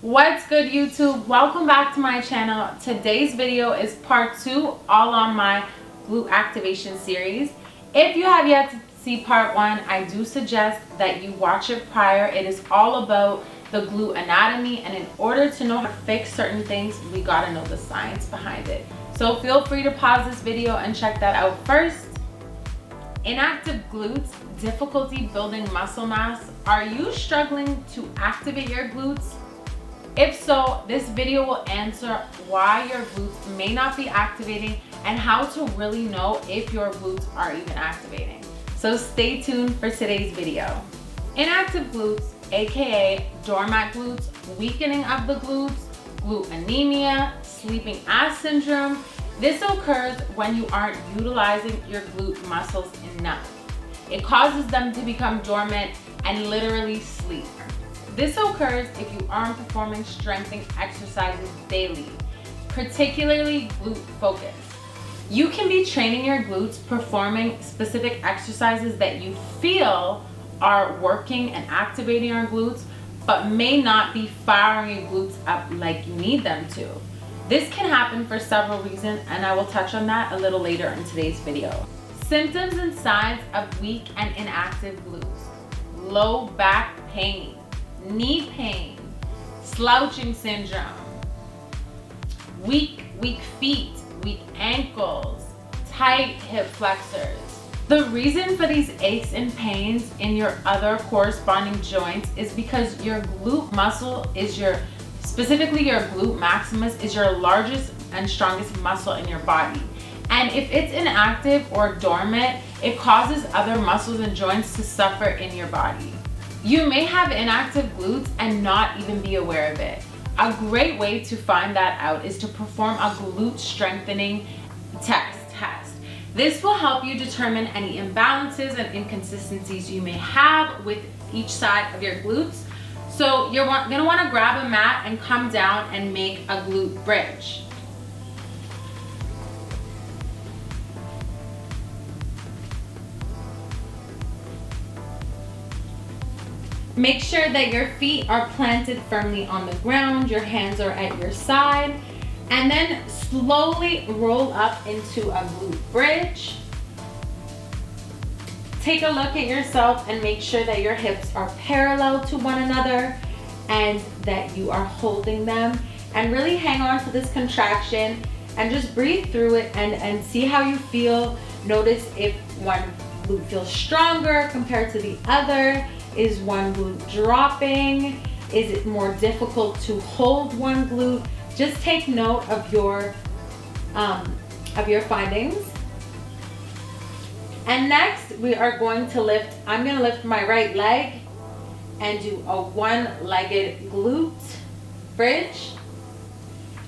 What's good, YouTube? Welcome back to my channel. Today's video is part 2 all on my glute activation series. If you have yet to see part 1, I do suggest that you watch it prior. It is all about the glute anatomy, and in order to know how to fix certain things, we gotta know the science behind it. So feel free to pause this video and check that out first. Inactive glutes, difficulty building muscle mass. Are you struggling to activate your glutes? If so, this video will answer why your glutes may not be activating and how to really know if your glutes are even activating. So stay tuned for today's video. Inactive glutes, aka dormant glutes, weakening of the glutes, glute anemia, sleeping ass syndrome. This occurs when you aren't utilizing your glute muscles enough. It causes them to become dormant and literally sleep. This occurs if you aren't performing strengthening exercises daily, particularly glute focus. You can be training your glutes, performing specific exercises that you feel are working and activating your glutes, but may not be firing your glutes up like you need them to. This can happen for several reasons, and I will touch on that a little later in today's video. Symptoms and signs of weak and inactive glutes: low back pain, knee pain, slouching syndrome, weak feet, weak ankles, tight hip flexors. The reason for these aches and pains in your other corresponding joints is because your glute muscle is specifically your glute maximus is your largest and strongest muscle in your body. And if it's inactive or dormant, it causes other muscles and joints to suffer in your body. You may have inactive glutes and not even be aware of it. A great way to find that out is to perform a glute strengthening test. This will help you determine any imbalances and inconsistencies you may have with each side of your glutes. So you're gonna wanna grab a mat and come down and make a glute bridge. Make sure that your feet are planted firmly on the ground, your hands are at your side, and then slowly roll up into a glute bridge. Take a look at yourself and make sure that your hips are parallel to one another and that you are holding them. And really hang on to this contraction and just breathe through it and see how you feel. Notice if one glute feels stronger compared to the other. Is one glute dropping? Is it more difficult to hold one glute? Just take note of your findings. And next we are going to lift, I'm gonna lift my right leg and do a one-legged glute bridge.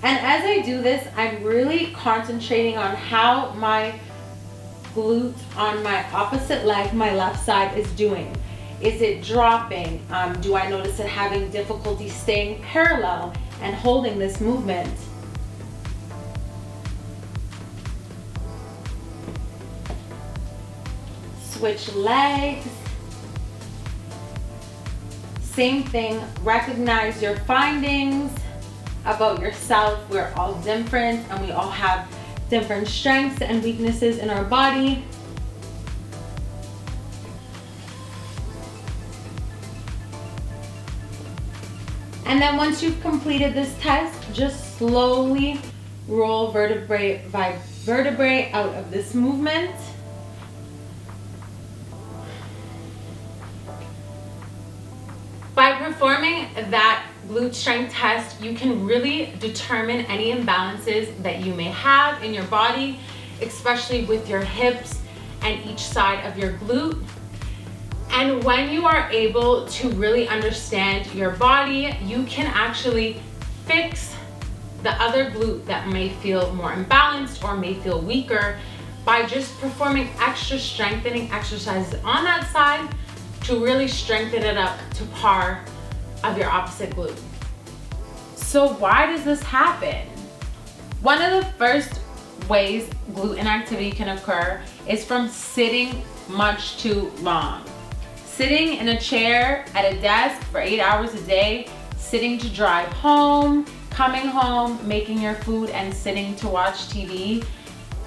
And as I do this, I'm really concentrating on how my glute on my opposite leg, my left side, is doing. Is it dropping? Do I notice it having difficulty staying parallel and holding this movement? Switch legs. Same thing, recognize your findings about yourself. We're all different and we all have different strengths and weaknesses in our body. And then once you've completed this test, just slowly roll vertebrae by vertebrae out of this movement. By performing that glute strength test, you can really determine any imbalances that you may have in your body, especially with your hips and each side of your glute. And when you are able to really understand your body, you can actually fix the other glute that may feel more imbalanced or may feel weaker by just performing extra strengthening exercises on that side to really strengthen it up to par of your opposite glute. So why does this happen? One of the first ways glute inactivity can occur is from sitting much too long. Sitting in a chair at a desk for 8 hours a day sitting to drive home, coming home, making your food, and sitting to watch TV,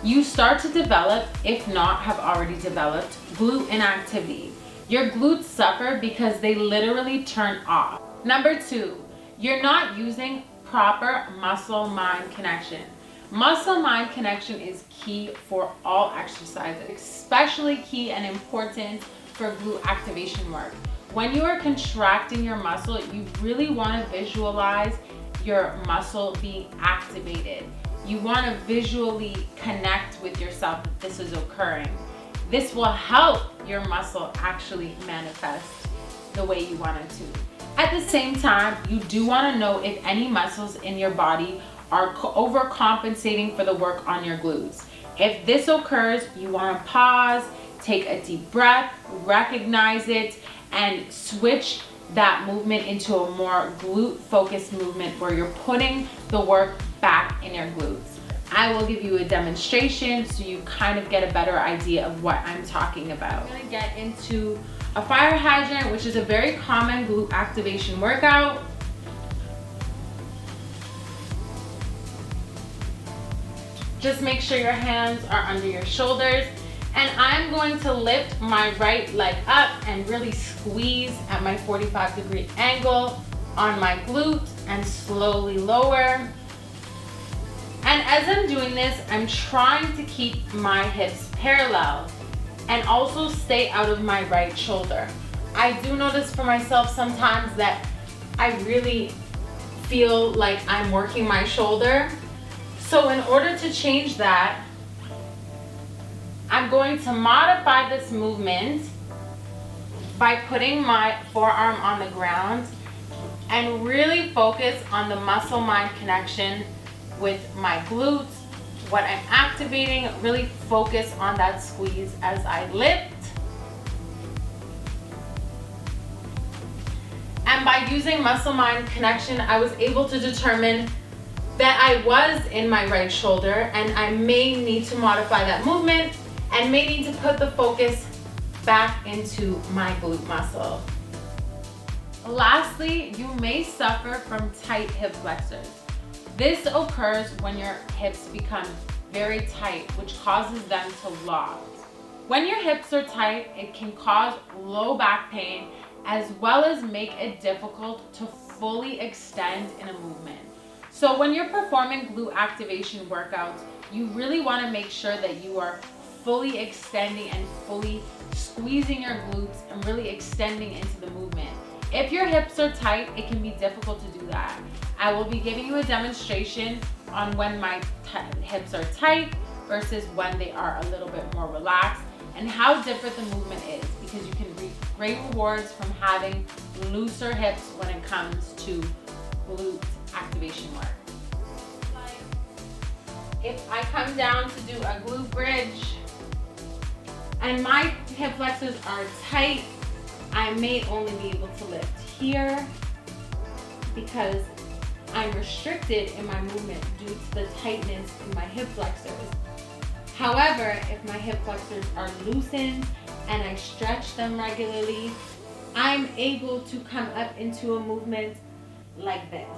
you start to develop, if not have already developed, glute inactivity. Your glutes suffer because they literally turn off. Number 2, you're not using proper muscle-mind connection. Muscle-mind connection is key for all exercises, especially key and important for glute activation work. When you are contracting your muscle, you really want to visualize your muscle being activated. You want to visually connect with yourself that this is occurring. This will help your muscle actually manifest the way you want it to. At the same time, you do want to know if any muscles in your body are overcompensating for the work on your glutes. If this occurs, you want to pause, take a deep breath, recognize it, and switch that movement into a more glute focused movement where you're putting the work back in your glutes. I will give you a demonstration so you kind of get a better idea of what I'm talking about. I'm going to get into a fire hydrant, which is a very common glute activation workout. Just make sure your hands are under your shoulders. And I'm going to lift my right leg up and really squeeze at my 45-degree angle on my glute and slowly lower. And as I'm doing this, I'm trying to keep my hips parallel and also stay out of my right shoulder. I do notice for myself sometimes that I really feel like I'm working my shoulder. So in order to change that, I'm going to modify this movement by putting my forearm on the ground and really focus on the muscle-mind connection with my glutes. What I'm activating, really focus on that squeeze as I lift. And by using muscle-mind connection, I was able to determine that I was in my right shoulder, and I may need to modify that movement and may need to put the focus back into my glute muscle. Lastly, you may suffer from tight hip flexors. This occurs when your hips become very tight, which causes them to lock. When your hips are tight, it can cause low back pain as well as make it difficult to fully extend in a movement. So when you're performing glute activation workouts, you really want to make sure that you are fully extending and fully squeezing your glutes and really extending into the movement. If your hips are tight, it can be difficult to do that. I will be giving you a demonstration on when my hips are tight versus when they are a little bit more relaxed and how different the movement is, because you can reap great rewards from having looser hips when it comes to glute activation work. If I come down to do a glute bridge and my hip flexors are tight, I may only be able to lift here because I'm restricted in my movement due to the tightness in my hip flexors. However, if my hip flexors are loosened and I stretch them regularly, I'm able to come up into a movement like this,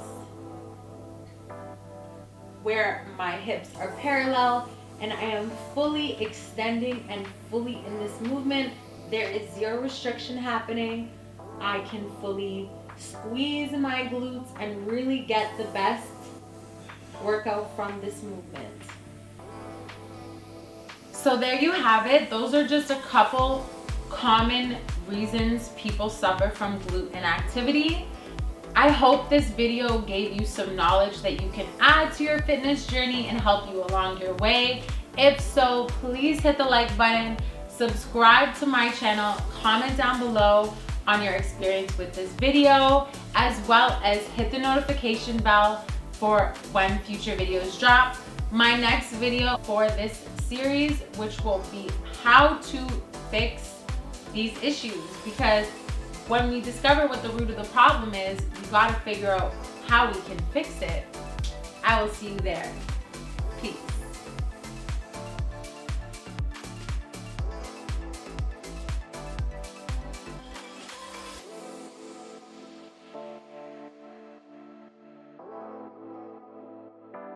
where my hips are parallel and I am fully extending and fully in this movement. There is zero restriction happening. I can fully squeeze my glutes and really get the best workout from this movement. So there you have it. Those are just a couple common reasons people suffer from glute inactivity. I hope this video gave you some knowledge that you can add to your fitness journey and help you along your way. If so, please hit the like button, subscribe to my channel, comment down below on your experience with this video, as well as hit the notification bell for when future videos drop. My next video for this series, which will be how to fix these issues, because when we discover what the root of the problem is, you gotta figure out how we can fix it. I will see you there. Peace.